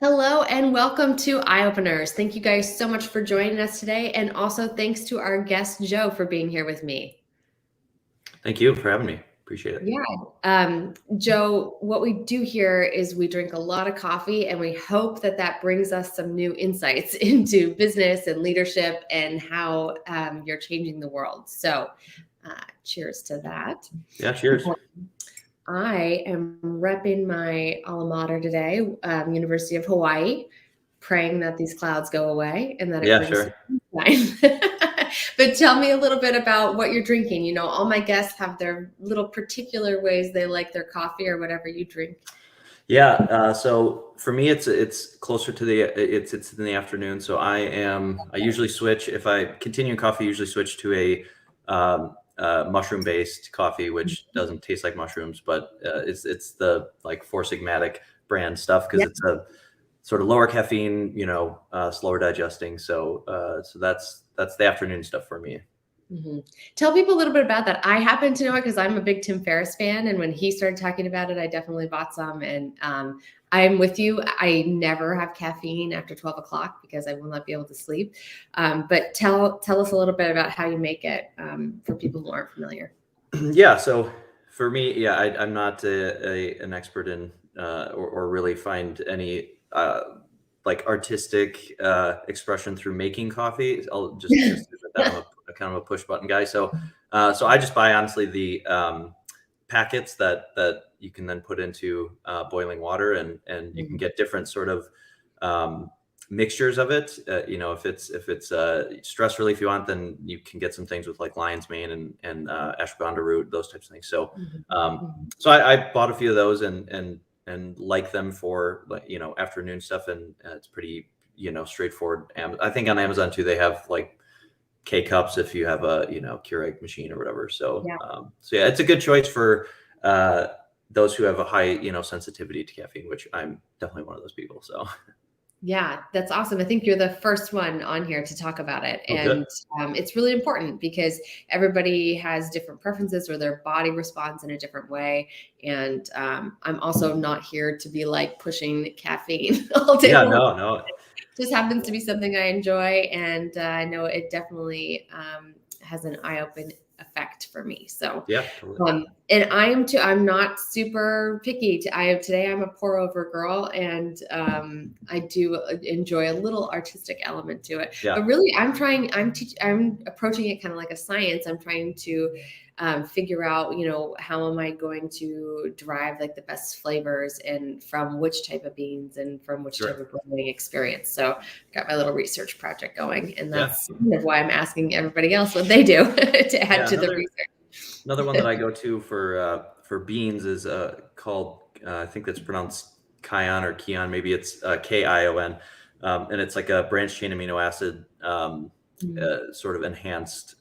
Hello and welcome to Eye Openers. Thank you guys so much for joining us today. And also thanks to our guest, Joe, for being here with me. Thank you for having me. Appreciate it. Yeah. Joe, what we do here is we drink a lot of coffee and we hope that that brings us some new insights into business and leadership and how you're changing the world. So cheers to that. Yeah, cheers. I am repping my alma mater today, University of Hawaii, praying that these clouds go away and that it Yeah, brings sure. sunshine. But tell me a little bit about what you're drinking. You know, all my guests have their little particular ways they like their coffee or whatever you drink. Yeah, so for me, it's closer to it's in the afternoon. So I usually switch if I continue coffee. Usually switch to a mushroom based coffee, which doesn't taste like mushrooms, but it's the like Four Sigmatic brand stuff because Yeah. it's a sort of lower caffeine, slower digesting. So that's the afternoon stuff for me. Mm-hmm. Tell people a little bit about that. I happen to know it because I'm a big Tim Ferriss fan, and when he started talking about it, I definitely bought some. And I'm with you. I never have caffeine after 12 o'clock because I will not be able to sleep. But tell us a little bit about how you make it for people who aren't familiar. Yeah, so for me, yeah, I'm not an expert in or really find any like artistic expression through making coffee. I'll just admit that I'm a kind of a push button guy. So I just buy honestly the packets that you can then put into boiling water, and you can get different sort of mixtures of it. If it's stress relief you want, then you can get some things with like lion's mane and ashwagandha root, those types of things. So so I bought a few of those and like them for like afternoon stuff, and it's pretty straightforward. I think on Amazon too they have like K cups if you have a Keurig machine or whatever. So Yeah. so yeah, it's a good choice for those who have a high sensitivity to caffeine, which I'm definitely one of those people. So Yeah, that's awesome. I think you're the first one on here to talk about it. oh, good. And it's really important because everybody has different preferences or their body responds in a different way. And I'm also not here to be like pushing caffeine all day Yeah, long. no. Just happens to be something I enjoy. And I know it definitely has an eye-open effect for me. So Yeah, totally. and I'm not super picky. Today I'm a pour over girl, and I do enjoy a little artistic element to it. Yeah. But really, I'm approaching it kind of like a science. I'm trying to figure out, how am I going to derive like the best flavors and from which type of beans and from which type Sure. of brewing experience. So I got my little research project going, and Yeah. that's kind of why I'm asking everybody else what they do to add Yeah. to the research. Another one that I go to for beans is called I think that's pronounced Kion or Kion. Maybe it's Kion, and it's like a branched chain amino acid sort of enhanced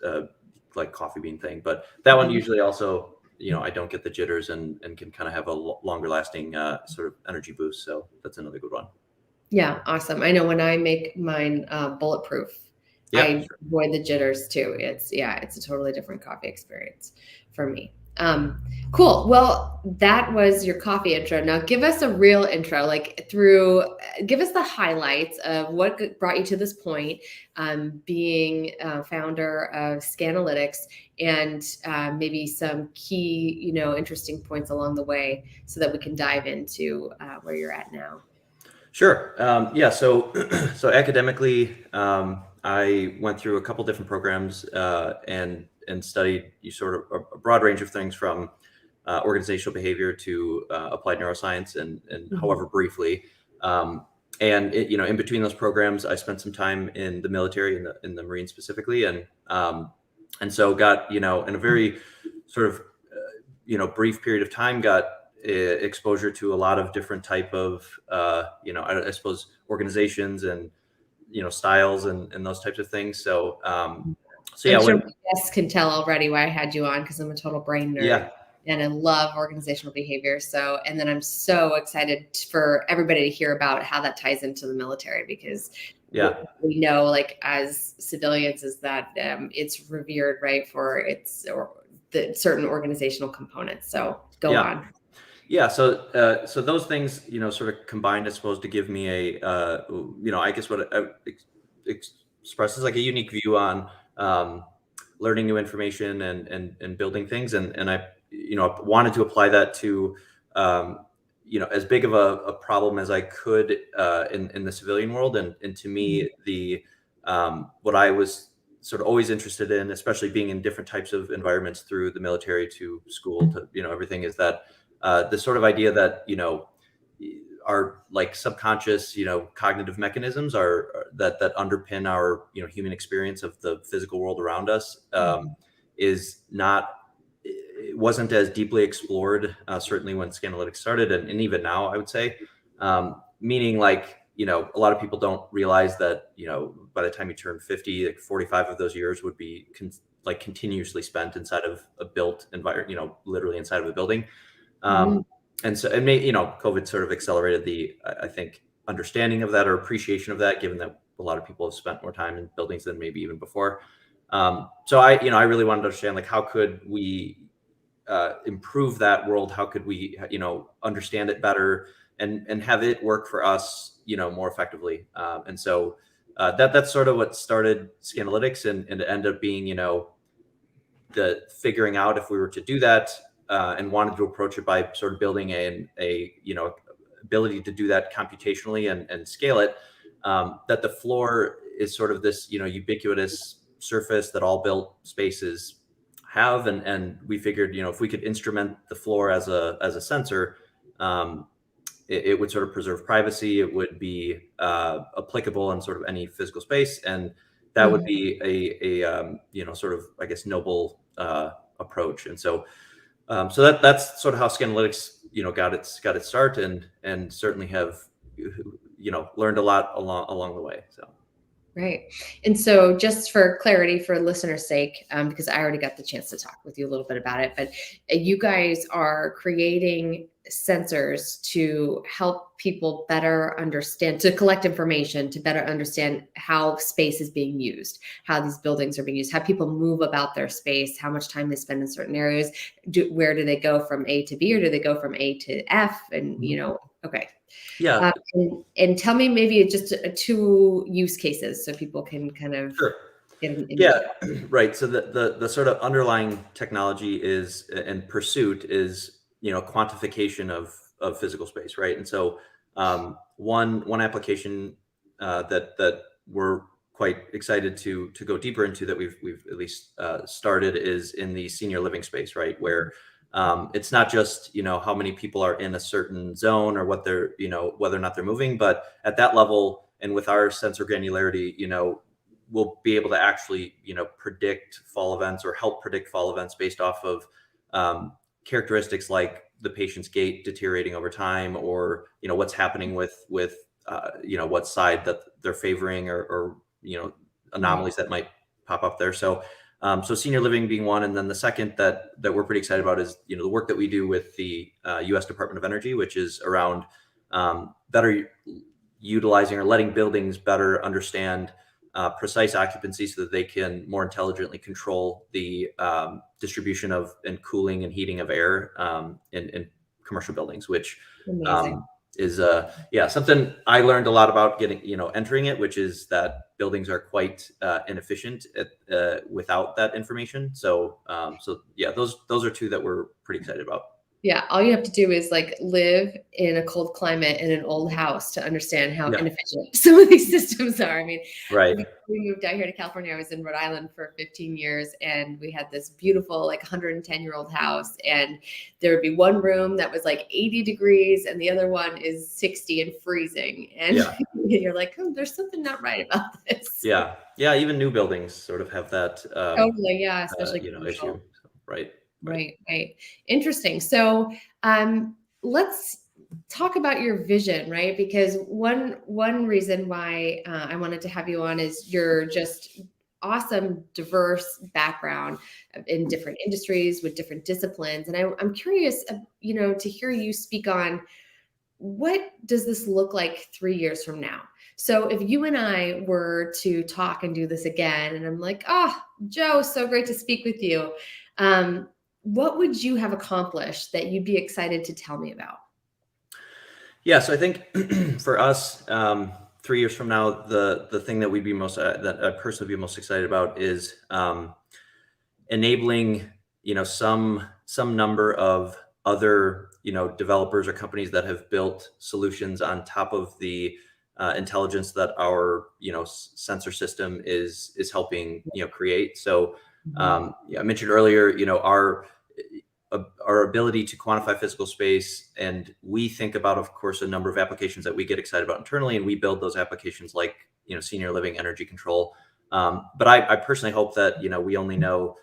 like coffee bean thing. But that one usually also I don't get the jitters and can kind of have a longer lasting sort of energy boost. So that's another good one. Yeah, awesome. I know when I make mine bulletproof, Yeah, I sure. avoid the jitters too. It's a totally different coffee experience for me. Cool. Well, that was your coffee intro. Now give us a real intro, give us the highlights of what brought you to this point, being founder of Scanalytics, and maybe some key, interesting points along the way so that we can dive into where you're at now. Sure. Yeah. So, so academically, I went through a couple different programs and studied sort of a broad range of things from organizational behavior to applied neuroscience, and however briefly. In between those programs, I spent some time in the military, in the Marines specifically, and so got in a very sort of brief period of time got exposure to a lot of different type of I suppose organizations and styles and those types of things. So yeah, I'm sure my guests can tell already why I had you on because I'm a total brain nerd yeah, and I love organizational behavior. So, and then I'm so excited for everybody to hear about how that ties into the military because yeah, we know, like as civilians, is that it's revered, right, for the certain organizational components. So go on. Yeah, so those things, sort of combined, I suppose, to give me I guess what expresses like a unique view on um, learning new information and building things, and I, wanted to apply that to, um, as big of a problem as I could in the civilian world, and to Mhm. me, the what I was sort of always interested in, especially being in different types of environments through the military to school to everything, is that the sort of idea that our like subconscious cognitive mechanisms that underpin our human experience of the physical world around us is not it wasn't as deeply explored, certainly when Scanalytics started, and even now I would say, meaning like a lot of people don't realize that by the time you turn 50, like 45 of those years would be like continuously spent inside of a built environment, literally inside of a building. Mhm. um, and so it may, COVID sort of accelerated I think, understanding of that or appreciation of that, given that a lot of people have spent more time in buildings than maybe even before. So I really wanted to understand, like, how could we improve that world? How could we, understand it better and have it work for us, more effectively? And so that's sort of what started Scanalytics, and it ended up being, the figuring out if we were to do that, and wanted to approach it by sort of building a ability to do that computationally and scale it, that the floor is sort of this ubiquitous surface that all built spaces have, and we figured if we could instrument the floor as a sensor, um, it would sort of preserve privacy. It would be applicable in sort of any physical space, and that would Mhm. be a sort of, I guess, noble approach. And so that's sort of how Scanalytics got its start, and certainly have learned a lot along the way. So Right. And so, just for clarity, for listeners' sake, because I already got the chance to talk with you a little bit about it, but you guys are creating sensors to help people better understand, to collect information, to better understand how space is being used, how these buildings are being used, how people move about their space, how much time they spend in certain areas, where do they go from A to B, or do they go from A to F? And, okay. yeah, And tell me maybe just two use cases so people can kind of sure. get an image Yeah, of it. right. So the sort of underlying technology is, and pursuit is, quantification of physical space, right? And so one application that we're quite excited to go deeper into, that we've at least started, is in the senior living space, right? Where it's not just how many people are in a certain zone, or what they're whether or not they're moving, but at that level, and with our sensor granularity, we'll be able to actually, predict fall events, or help predict fall events based off of um, characteristics like the patient's gait deteriorating over time, or what's happening with what side that they're favoring, or Right. anomalies that might pop up there. So senior living being one, and then the second that we're pretty excited about is the work that we do with the U.S. Department of Energy, which is around better utilizing, or letting buildings better understand precise occupancy, so that they can more intelligently control the distribution of and cooling and heating of air in commercial buildings, which Amazing. um, is something I learned a lot about getting entering it, which is that buildings are quite inefficient without that information. So yeah, those are two that we're pretty excited about. Yeah, all you have to do is like live in a cold climate in an old house to understand how Yeah, inefficient some of these systems are. I mean, right. we moved out here to California. I was in Rhode Island for 15 years, and we had this beautiful, like 110-year-old house. And there would be one room that was like 80 degrees, and the other one is 60 and freezing. And Yeah, you're like, oh, there's something not right about this. yeah. Even new buildings sort of have that Totally, yeah, especially issue. commercial. So, right. Right, right. Interesting. So, let's talk about your vision, right? Because one reason why I wanted to have you on is you're just awesome, diverse background in different industries with different disciplines, and I'm curious, to hear you speak on what does this look like 3 years from now. So if you and I were to talk and do this again, and I'm like, oh, Joe, so great to speak with you. Um, what would you have accomplished that you'd be excited to tell me about? Yeah, so I think for us, 3 years from now, the thing that we'd be most that I personally be most excited about is enabling, some number of other, developers or companies that have built solutions on top of the intelligence that our, sensor system is helping, create. So, Mhm. yeah, I mentioned earlier, our ability to quantify physical space, and we think about, of course, a number of applications that we get excited about internally, and we build those applications like, senior living energy control. But I personally hope that, we only know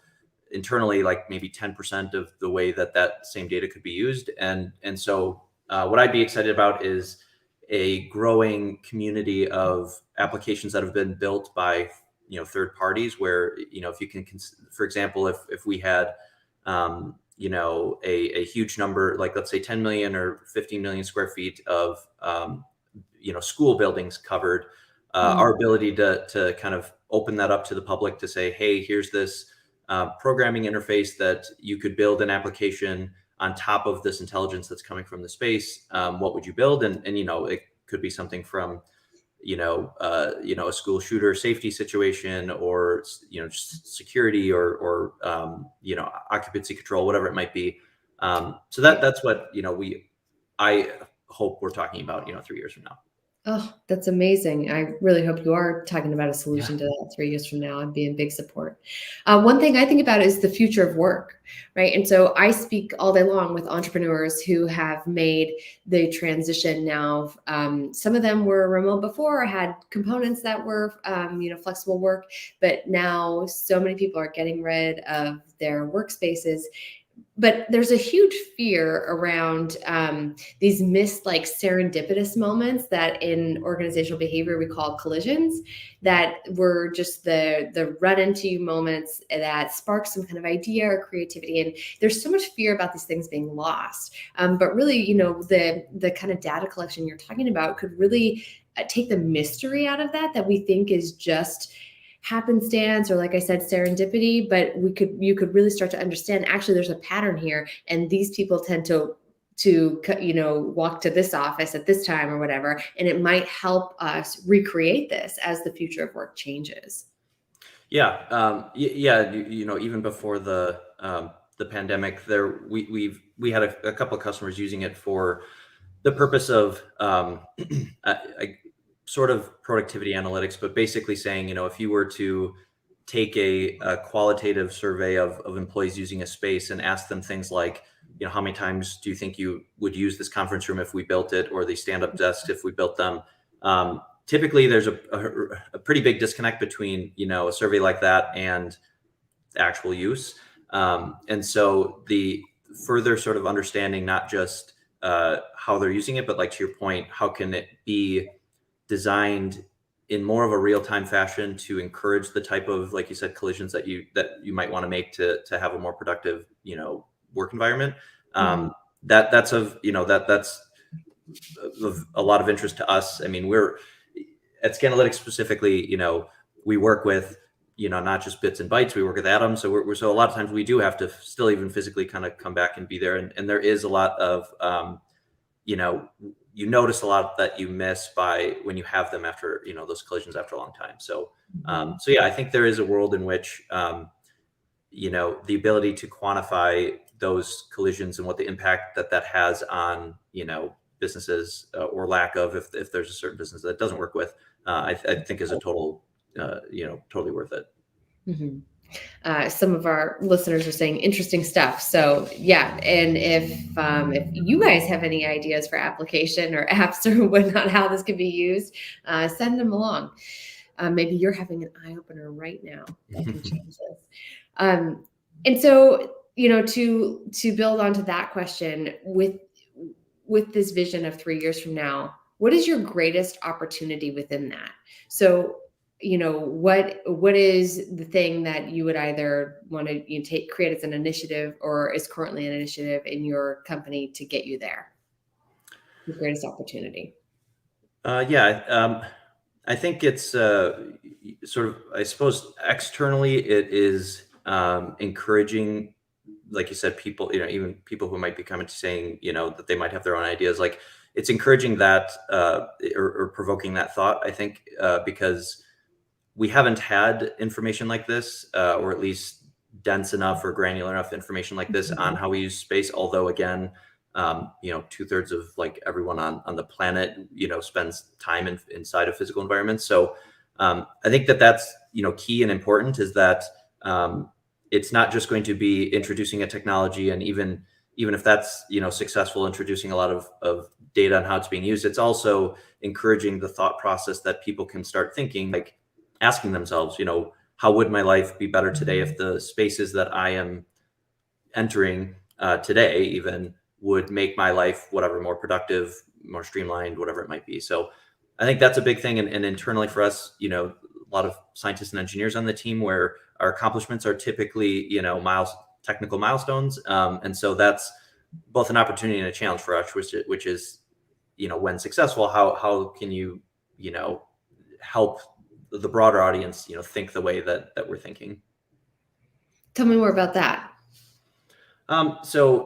internally like maybe 10% of the way that that same data could be used. And so what I'd be excited about is a growing community of applications that have been built by, third parties, where, if you can for example, if we had a huge number, like let's say 10 million or 15 million square feet of school buildings covered, Mm. our ability to kind of open that up to the public to say, hey, here's this programming interface that you could build an application on top of this intelligence that's coming from the space. What would you build? And it could be something from a school shooter safety situation, or just security, or occupancy control, whatever it might be. So Yeah. that's what I hope we're talking about 3 years from now. Oh, that's amazing. I really hope you are talking about a Yeah. solution to that 3 years from now. I'd be in big support. One thing I think about is the future of work, right? And so I speak all day long with entrepreneurs who have made the transition now. Some of them were remote before, had components that were, flexible work, but now so many people are getting rid of their workspaces. But there's a huge fear around these missed, like, serendipitous moments that in organizational behavior we call collisions, that were just the run into you moments that spark some kind of idea or creativity. And there's so much fear about these things being lost. But really, the kind of data collection you're talking about could really take the mystery out of that we think is just happenstance, or like I said, serendipity. But you could really start to understand, actually there's a pattern here, and these people tend to walk to this office at this time or whatever, and it might help us recreate this as the future of work changes. Yeah, yeah. Even before the pandemic, we had a couple of customers using it for the purpose of sort of productivity analytics, but basically saying, if you were to take a qualitative survey of employees using a space and ask them things like, how many times do you think you would use this conference room if we built it, or the stand-up desks if we built them? Typically, there's a pretty big disconnect between, a survey like that and actual use. And so the further sort of understanding, not just how they're using it, but like to your point, how can it be designed in more of a real-time fashion to encourage the type of, like you said, collisions that you might want to make to have a more productive, work environment. Mhm. That's of a lot of interest to us. I mean, we're at Scanalytics specifically, we work with, not just bits and bytes, we work with atoms. So so a lot of times we do have to still even physically kind of come back and be there. And there is a lot of, you know, you notice a lot that you miss by when you have them after, those collisions after a long time. So, Mhm. so yeah, I think there is a world in which, the ability to quantify those collisions and what the impact that has on, businesses, or lack of, if there's a certain business that it doesn't work with, I think is a totally worth it. Mhm. Some of our listeners are saying interesting stuff. So yeah, and if you guys have any ideas for application or apps or whatnot, how this can be used, send them along. Maybe you're having an eye opener right now that can change this. And so, to build onto that question, with this vision of 3 years from now, what is your greatest opportunity within that? So, what is the thing that you would either want to create as an initiative, or is currently an initiative in your company to get you there? The greatest opportunity. Yeah, I think it's sort of, I suppose, externally, it is encouraging like you said, people, even people who might be coming to saying, that they might have their own ideas, like it's encouraging that, or provoking that thought, I think, because we haven't had information like this, or at least dense enough or granular enough information like this on how we use space. Although again, 2/3 of like everyone on the planet, spends time inside of physical environments. So I think that's, key and important, is that it's not just going to be introducing a technology, and even if that's, successful, introducing a lot of data on how it's being used, it's also encouraging the thought process that people can start thinking, like asking themselves, how would my life be better today if the spaces that I am entering today even would make my life whatever more productive, more streamlined, whatever it might be. So I think that's a big thing. And internally for us, a lot of scientists and engineers on the team, where our accomplishments are typically, technical milestones. And so that's both an opportunity and a challenge for us, which is, when successful, how can you, help the broader audience, think the way that we're thinking. Tell me more about that. So,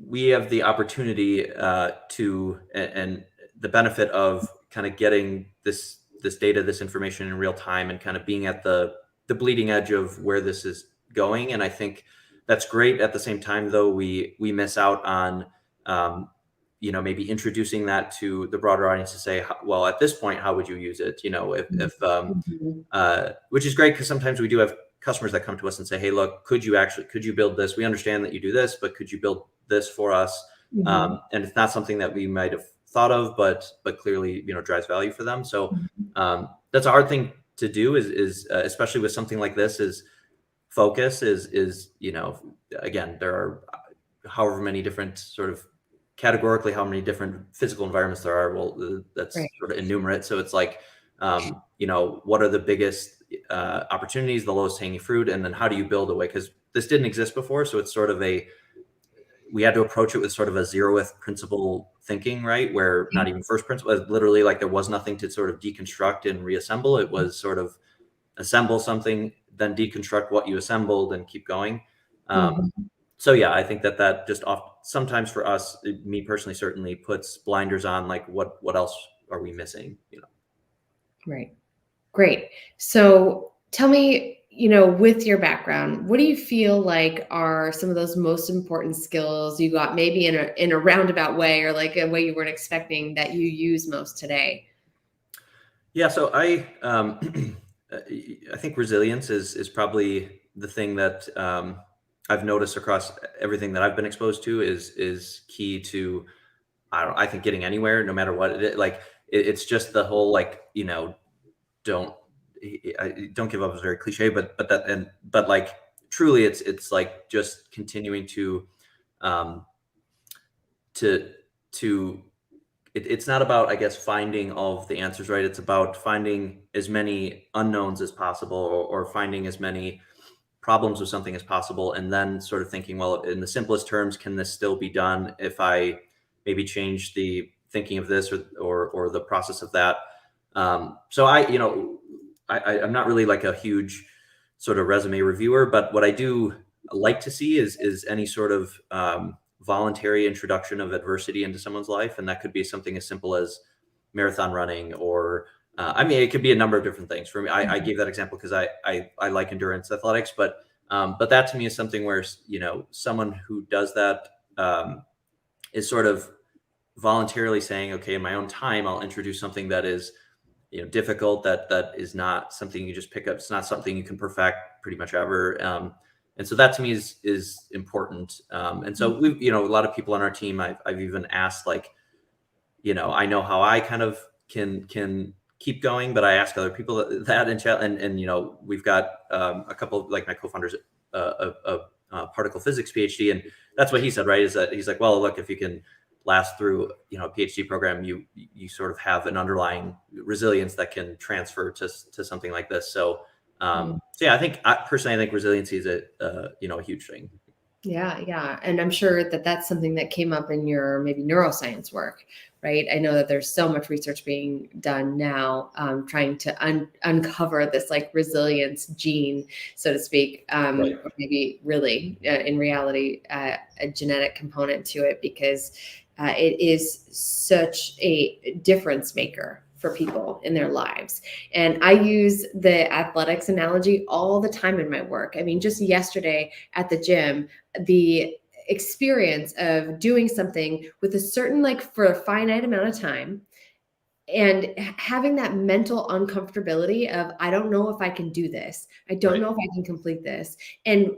we have the opportunity to, and the benefit of kind of getting this data, this information in real time, and kind of being at the bleeding edge of where this is going. And I think that's great. At the same time, though, we miss out on, maybe introducing that to the broader audience to say, well, at this point, how would you use it? Which is great, because sometimes we do have customers that come to us and say, hey, look, could you build this? We understand that you do this, but could you build this for us? And it's not something that we might have thought of, but clearly, drives value for them. So that's a hard thing to do, is especially with something like this, is focus is, again, there are however many different sort of categorically, how many different physical environments there are. Well, that's right. Sort of innumerate. So it's like, what are the biggest opportunities, the lowest hanging fruit, and then how do you build a way? Because this didn't exist before, so it's sort of we had to approach it with sort of a zeroth principle thinking, right? Where not even first principle, literally, like there was nothing to sort of deconstruct and reassemble. It was sort of assemble something, then deconstruct what you assembled, and keep going. So yeah, I think that just sometimes for us, me personally, certainly puts blinders on, like what else are we missing? Right. Great. So tell me, with your background, what do you feel like are some of those most important skills you got, maybe in a roundabout way, or like a way you weren't expecting, that you use most today? Yeah. So I think resilience is probably the thing that I've noticed across everything that I've been exposed to is key to, I think, getting anywhere, no matter what it is. Like it's just the whole, like, don't give up is very cliche, but like truly it's like just continuing to it's not about, I guess, finding all of the answers, right? It's about finding as many unknowns as possible, or finding as many problems with something as possible, and then sort of thinking, well, in the simplest terms, can this still be done if I maybe change the thinking of this or the process of that? So I'm not really like a huge sort of resume reviewer, but what I do like to see is any sort of voluntary introduction of adversity into someone's life. And that could be something as simple as marathon running, or it could be a number of different things. For me, I gave that example because I like endurance athletics, but that to me is something where, someone who does that is sort of voluntarily saying, okay, in my own time, I'll introduce something that is, difficult, that is not something you just pick up. It's not something you can perfect pretty much ever. And so that to me is important. And so we've, a lot of people on our team, I've even asked, like, I know how I kind of can keep going, but I ask other people that in chat, and we've got a couple of, like, my co-founders, a particle physics PhD, and that's what he said, right? Is that he's like, well, look, if you can last through a PhD program, you sort of have an underlying resilience that can transfer to something like this. So yeah, I think resiliency is a huge thing. Yeah. And I'm sure that's something that came up in your maybe neuroscience work, right? I know that there's so much research being done now, trying to uncover this like resilience gene, so to speak, Right. or maybe really in reality a genetic component to it, because it is such a difference maker for people in their lives. And I use the athletics analogy all the time in my work. I mean, just yesterday at the gym, the experience of doing something with a certain, like, for a finite amount of time, and having that mental uncomfortability of, I don't know if I can do this, I don't Right. know if I can complete this, and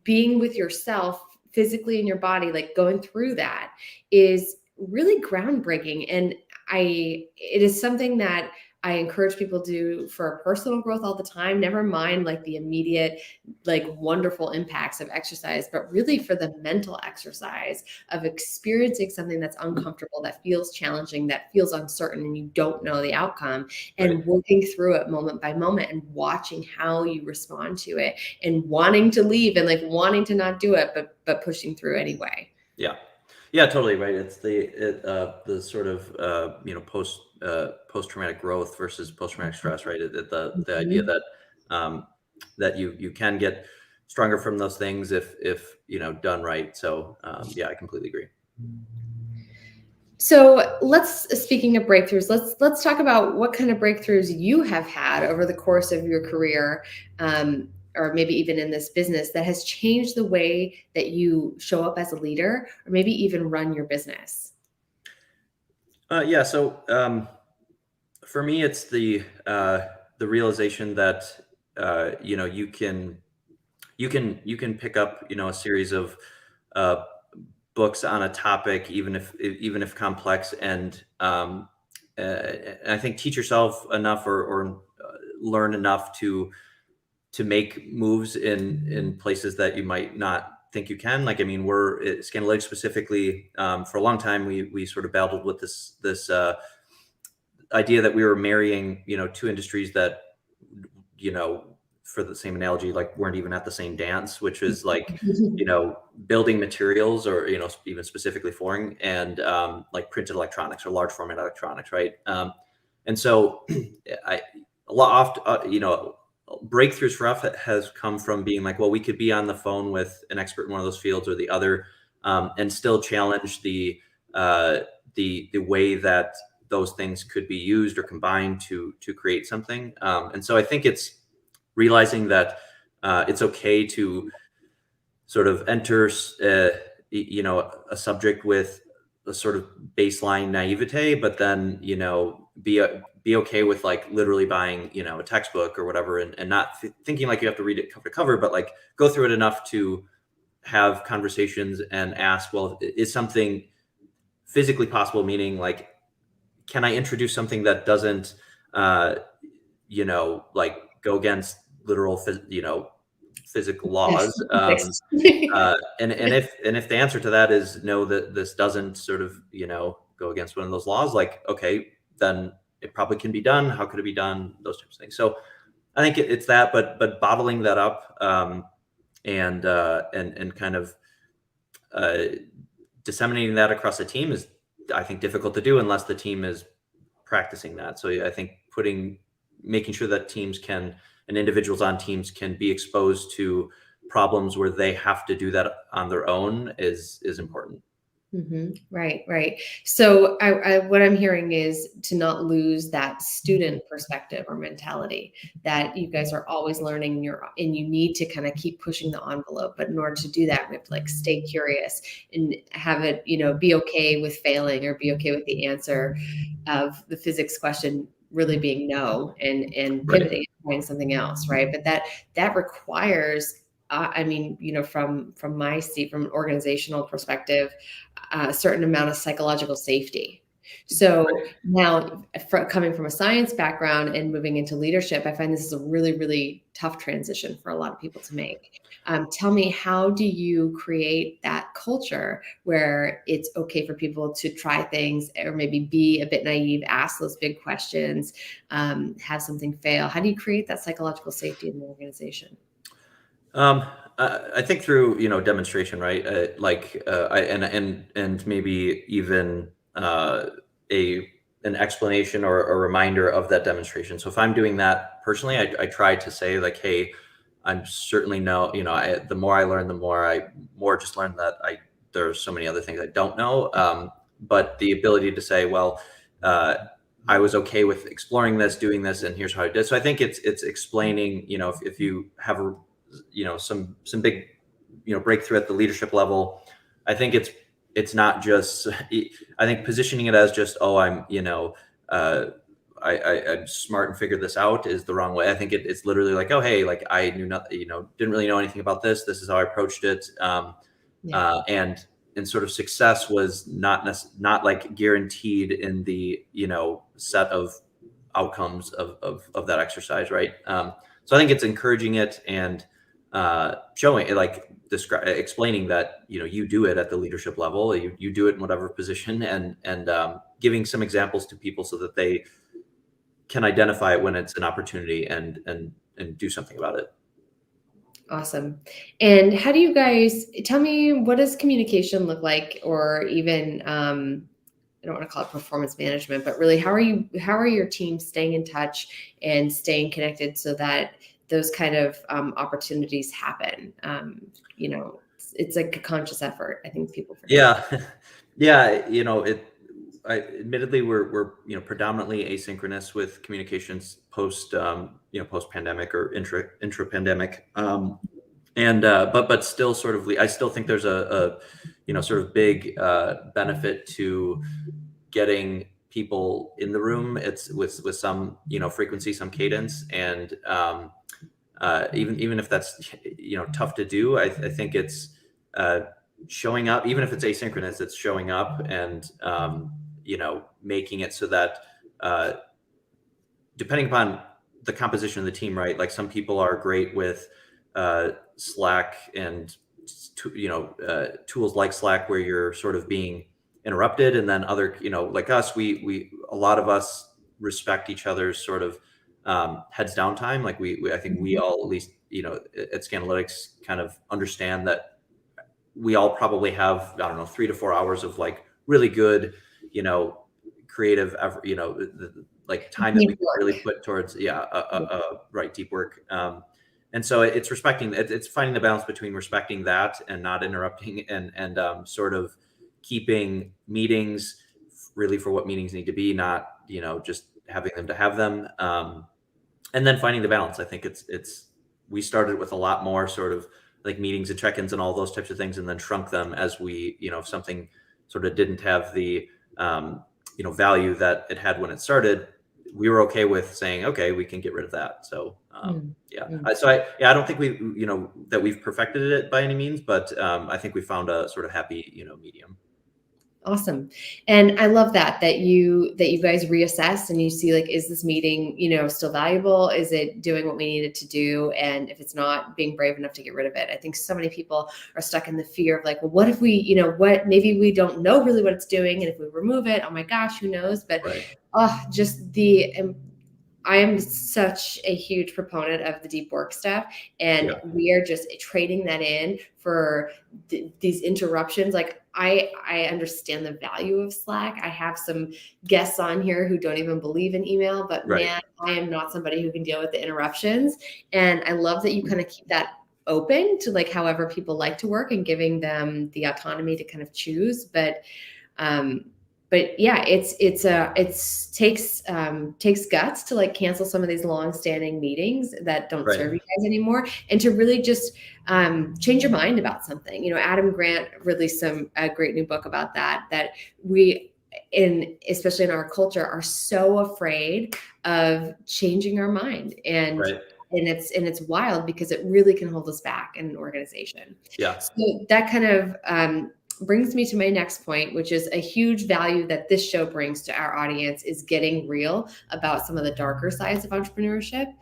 being with yourself physically in your body, like going through that, is really groundbreaking. And it is something that I encourage people to do for personal growth all the time, never mind like the immediate, like wonderful impacts of exercise, but really for the mental exercise of experiencing something that's uncomfortable, that feels challenging, that feels uncertain, and you don't know the outcome, Right. and working through it moment by moment and watching how you respond to it, and wanting to leave and like wanting to not do it, but pushing through anyway. Yeah. Yeah, totally right. It's the sort of post traumatic growth versus post traumatic stress, right? The idea Mhm. that that you can get stronger from those things if done right. So yeah, I completely agree. So speaking of breakthroughs, let's talk about what kind of breakthroughs you have had over the course of your career, or maybe even in this business, that has changed the way that you show up as a leader, or maybe even run your business. Yeah. So for me, it's the realization that you can pick up a series of uh, books on a topic, even if complex, and I think teach yourself enough or learn enough to make moves in places that you might not think you can. Like, I mean, we're at Scanalytics specifically, for a long time we sort of battled with this idea that we were marrying two industries that you know for the same analogy, like, weren't even at the same dance, which is like building materials, or even specifically flooring, and like printed electronics or large format electronics, right? And so I a lot often, breakthroughs for us has come from being like, well, we could be on the phone with an expert in one of those fields or the other, and still challenge uh, the way that those things could be used or combined to create something. And so I think it's realizing that it's okay to sort of enter a subject with a sort of baseline naivete, but then be okay with, like, literally buying a textbook or whatever, and not thinking like you have to read it cover to cover, but like go through it enough to have conversations and ask, well, is something physically possible, meaning like, can I introduce something that doesn't uh like go against literal physical laws? Yes. Thanks. And if the answer to that is no, that this doesn't sort of go against one of those laws, like, okay, then it probably can be done. How could it be done? Those types of things. So I think it's that, but bottling that up, and kind of uh, disseminating that across a team is, I think, difficult to do unless the team is practicing that. So I think making sure that teams can, and individuals on teams can be exposed to problems where they have to do that on their own is important. Right, right. So what I'm hearing is to not lose that student perspective or mentality, that you guys are always learning, and you need to kind of keep pushing the envelope. But in order to do that, we have to like stay curious and have it, be okay with failing, or be okay with the answer of the physics question really being no, and Right. pivoting and trying something else, right? But that requires, I mean, from my seat, from an organizational perspective, a certain amount of psychological safety. So now, coming from a science background and moving into leadership, I find this is a really, really tough transition for a lot of people to make. Tell me, how do you create that culture where it's okay for people to try things, or maybe be a bit naive, ask those big questions, have something fail? How do you create that psychological safety in the organization? Um, I think through demonstration, right? Like, and maybe even an explanation or a reminder of that demonstration. So if I'm doing that personally, I try to say like, hey, I'm certainly the more I learn, the more just learn that there's so many other things I don't know. But the ability to say, well, I was okay with exploring this, doing this, and here's how I did. So I think it's explaining, if you have some big, breakthrough at the leadership level, I think it's not just, I think positioning it as just, oh, I'm smart and figured this out is the wrong way. I think it's literally like, oh, hey, like I knew nothing, didn't really know anything about this. This is how I approached it. And sort of success was not like guaranteed in the, set of outcomes of that exercise. Right. So I think it's encouraging it and showing it, like explaining that, you do it at the leadership level, you do it in whatever position, and giving some examples to people so that they can identify it when it's an opportunity and do something about it. Awesome. And how do you guys, tell me, what does communication look like, or even, I don't want to call it performance management, but really, how are your teams staying in touch and staying connected so that those kind of opportunities happen? It's like a conscious effort. I think people forget. Yeah. Yeah. Admittedly, we're predominantly asynchronous with communications post pandemic or intra pandemic, but still sort of I still think there's a sort of big benefit to getting people in the room. It's with some frequency, some cadence, and even if that's tough to do, I think it's showing up, even if it's asynchronous, it's showing up and making it so that depending upon the composition of the team, right? Like some people are great with Slack and tools like Slack where you're sort of being interrupted, and then other like us, we a lot of us respect each other's sort of heads down time. Like I think we all, at least at Scanalytics, kind of understand that we all probably have, I don't know, 3 to 4 hours of like really good, creative effort, like time that we can really put towards, right, deep work. And so it's respecting, it's finding the balance between respecting that and not interrupting, and sort of keeping meetings really for what meetings need to be, not, just having them to have them. And then finding the balance. I think we started with a lot more sort of like meetings and check-ins and all those types of things, and then shrunk them as we, if something sort of didn't have the, value that it had when it started, we were okay with saying, okay, we can get rid of that. So, I don't think that we've perfected it by any means, but I think we found a sort of happy, medium. Awesome. And I love that you guys reassess and you see, like, is this meeting, still valuable? Is it doing what we need it to do? And if it's not, being brave enough to get rid of it. I think so many people are stuck in the fear of like, well, what if we, maybe we don't know really what it's doing. And if we remove it, oh my gosh, who knows? But right. I am such a huge proponent of the deep work stuff, and we are just trading that in for these interruptions. Like I understand the value of Slack. I have some guests on here who don't even believe in email, but man, I am not somebody who can deal with the interruptions. And I love that you kind of keep that open to like however people like to work and giving them the autonomy to kind of choose. But yeah, it takes guts to like cancel some of these long-standing meetings that don't serve you guys anymore, and to really just change your mind about something. Adam Grant released a great new book about that we, especially in our culture, are so afraid of changing our mind, and it's wild because it really can hold us back in an organization. So that kind of brings me to my next point, which is a huge value that this show brings to our audience, is getting real about some of the darker sides of entrepreneurship.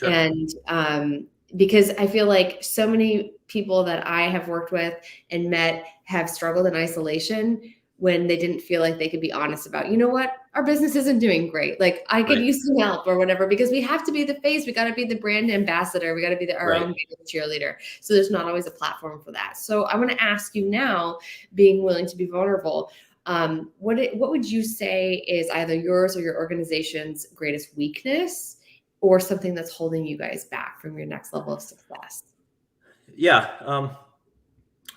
And because I feel like so many people that I have worked with and met have struggled in isolation when they didn't feel like they could be honest about, what, our business isn't doing great. Like I could use some help or whatever, because we have to be the face. We got to be the brand ambassador. We got to be our own cheerleader. So there's not always a platform for that. So I want to ask you now, being willing to be vulnerable, What would you say is either yours or your organization's greatest weakness, or something that's holding you guys back from your next level of success? Yeah.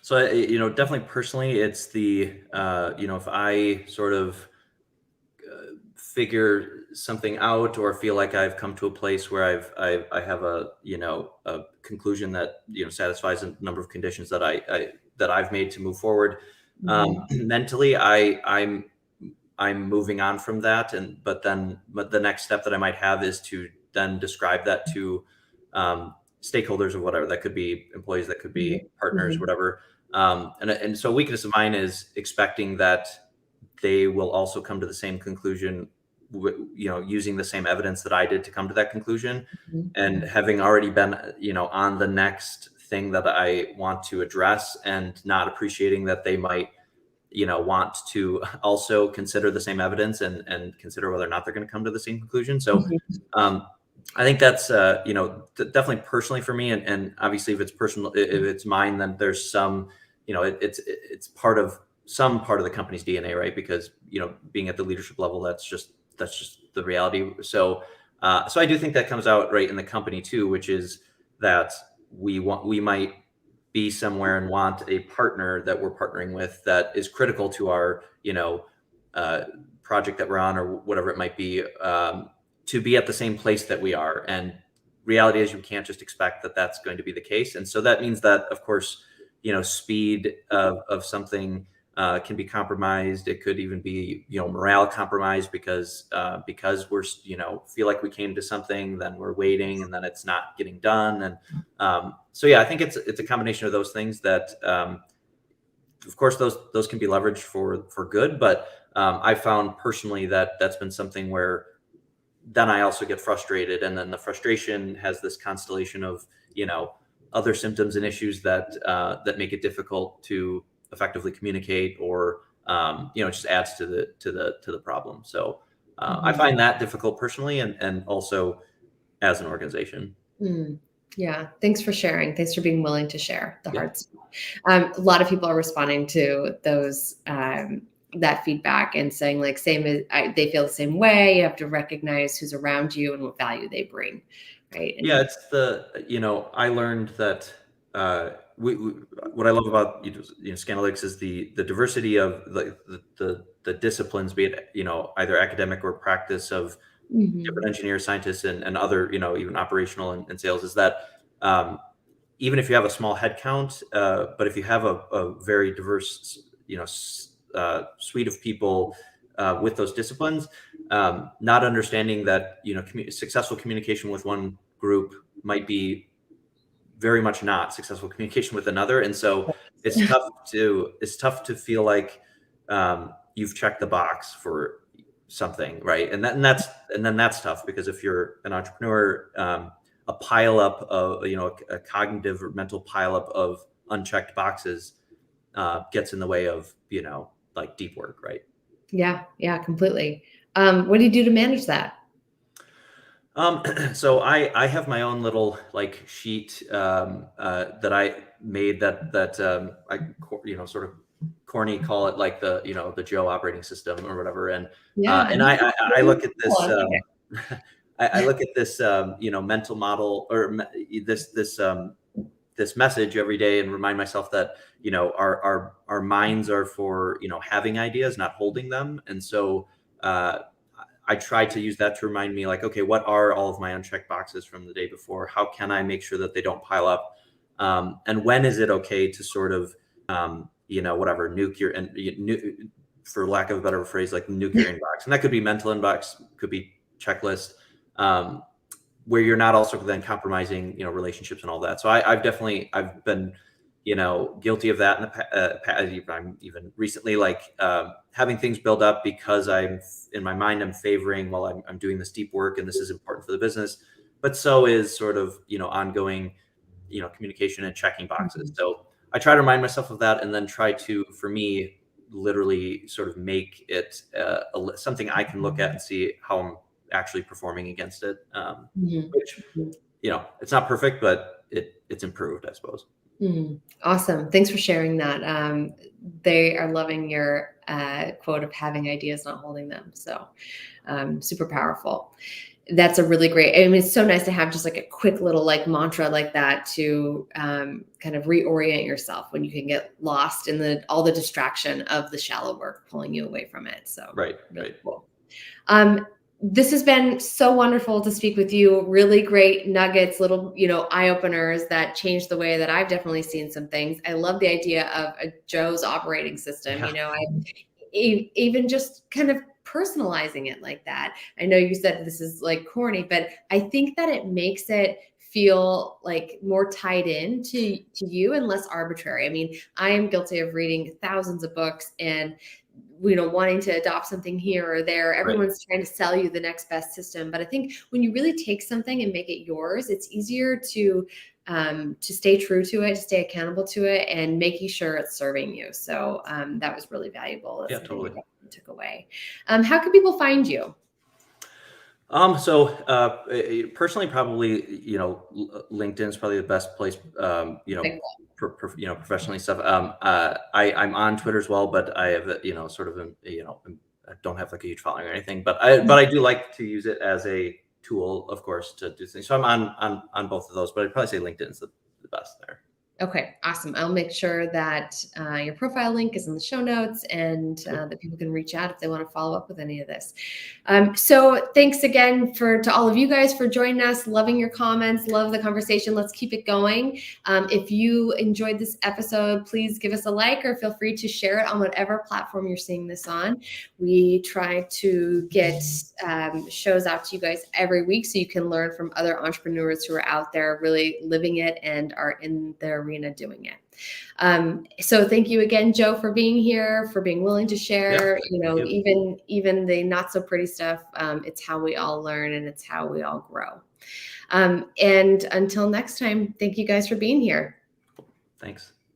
So, definitely personally, it's if I sort of figure something out or feel like I've come to a place where I have a conclusion that, satisfies a number of conditions that I've made to move forward. Mhm. Mentally, I'm moving on from that. But the next step that I might have is to then describe that to stakeholders or whatever. That could be employees, that could Mhm. be partners, Mhm. whatever. And so a weakness of mine is expecting that they will also come to the same conclusion, using the same evidence that I did to come to that conclusion. Mhm. And having already been, on the next thing that I want to address, and not appreciating that they might, want to also consider the same evidence, and consider whether or not they're going to come to the same conclusion. So, Mhm. um, I think that's, definitely personally for me. And obviously if it's personal, if it's mine, then there's some, it's some part of the company's DNA, right? Because, being at the leadership level, that's just the reality. So I do think that comes out right in the company too, which is that we might be somewhere and want a partner that we're partnering with that is critical to our, uh, project that we're on, or whatever it might be, to be at the same place that we are. And reality is, you can't just expect that that's going to be the case. And so that means that, of course, speed of something can be compromised. It could even be, morale compromised, because we're, feel like we came to something, then we're waiting, and then it's not getting done. And so, yeah, I think it's a combination of those things that, of course, those can be leveraged for good. But I found personally that that's been something where then I also get frustrated, and then the frustration has this constellation of, other symptoms and issues that make it difficult to effectively communicate, or it just adds to the problem. So I Mhm. find that difficult personally, and also as an organization. Mm. Yeah. Thanks for sharing. Thanks for being willing to share the Yeah. hard stuff. A lot of people are responding to that feedback and saying like, they feel the same way. You have to recognize who's around you and what value they bring. Right. Yeah, And it's I learned that we what I love about, Scanlytics is the diversity of the disciplines, be it, either academic or practice, of different Mhm. engineers, scientists, and other, even operational and sales, is that um, even if you have a small headcount, but if you have a very diverse, suite of people with those disciplines, not understanding that, successful communication with one group might be very much not successful communication with another. And so it's tough to feel like you've checked the box for something, right? And then that's tough, because if you're an entrepreneur, a pile up of, a cognitive or mental pile up of unchecked boxes gets in the way of, like, deep work, right? Yeah, yeah, completely. What do you do to manage that? So I have my own little, like, sheet that I made, that sort of corny, call it like the Joe operating system or whatever. And Yeah, I look at cool. this, I like it. I look at this, mental model, or this message every day, and remind myself that, our minds are for, having ideas, not holding them. And so uh, I try to use that to remind me, like, okay, what are all of my unchecked boxes from the day before? How can I make sure that they don't pile up? And when is it okay to sort of, whatever, nuclear, and for lack of a better phrase, like nuclear inbox, and that could be mental inbox, could be checklist, um, where you're not also then compromising, relationships and all that. So I've been, guilty of that in the I'm even recently, like, having things build up, because I'm in my mind, I'm favoring, while I'm doing this deep work, and this is important for the business, but so is sort of, ongoing, communication and checking boxes. Mhm. So I try to remind myself of that, and then try to, for me, literally sort of make it something I can look at and see how I'm actually performing against it. Mhm. Which, Mhm. it's not perfect, but it's improved, I suppose. Awesome. Thanks for sharing that. They are loving your quote of having ideas, not holding them. So super powerful. That's a really great, I mean, it's so nice to have just like a quick little like mantra like that to kind of reorient yourself when you can get lost in all the distraction of the shallow work pulling you away from it. So Right. really cool. This has been so wonderful to speak with you. Really great nuggets, little, eye openers that changed the way that I've definitely seen some things. I love the idea of a Joe's operating system. Yeah. Even just kind of personalizing it like that. I know you said this is like corny, but I think that it makes it feel like more tied in to you and less arbitrary. I mean, I am guilty of reading thousands of books and wanting to adopt something here or there. Everyone's trying to sell you the next best system. But I think when you really take something and make it yours, it's easier to stay true to it, to stay accountable to it, and making sure it's serving you. So that was really valuable. That's something Totally. I took away. How can people find you? So personally, probably, LinkedIn is probably the best place, professionally stuff. I'm on Twitter as well, but I have, sort of, I don't have like a huge following or anything, but I do like to use it as a tool, of course, to do things. So I'm on both of those, but I'd probably say LinkedIn's the best there. Okay, awesome. I'll make sure that your profile link is in the show notes and that people can reach out if they want to follow up with any of this. So thanks again to all of you guys for joining us. Loving your comments, love the conversation. Let's keep it going. If you enjoyed this episode, please give us a like or feel free to share it on whatever platform you're seeing this on. We try to get shows out to you guys every week so you can learn from other entrepreneurs who are out there really living it and are in their arena doing it. So thank you again, Joe, for being here, for being willing to share, even the not so pretty stuff. It's how we all learn and it's how we all grow. And until next time, thank you guys for being here. Thanks.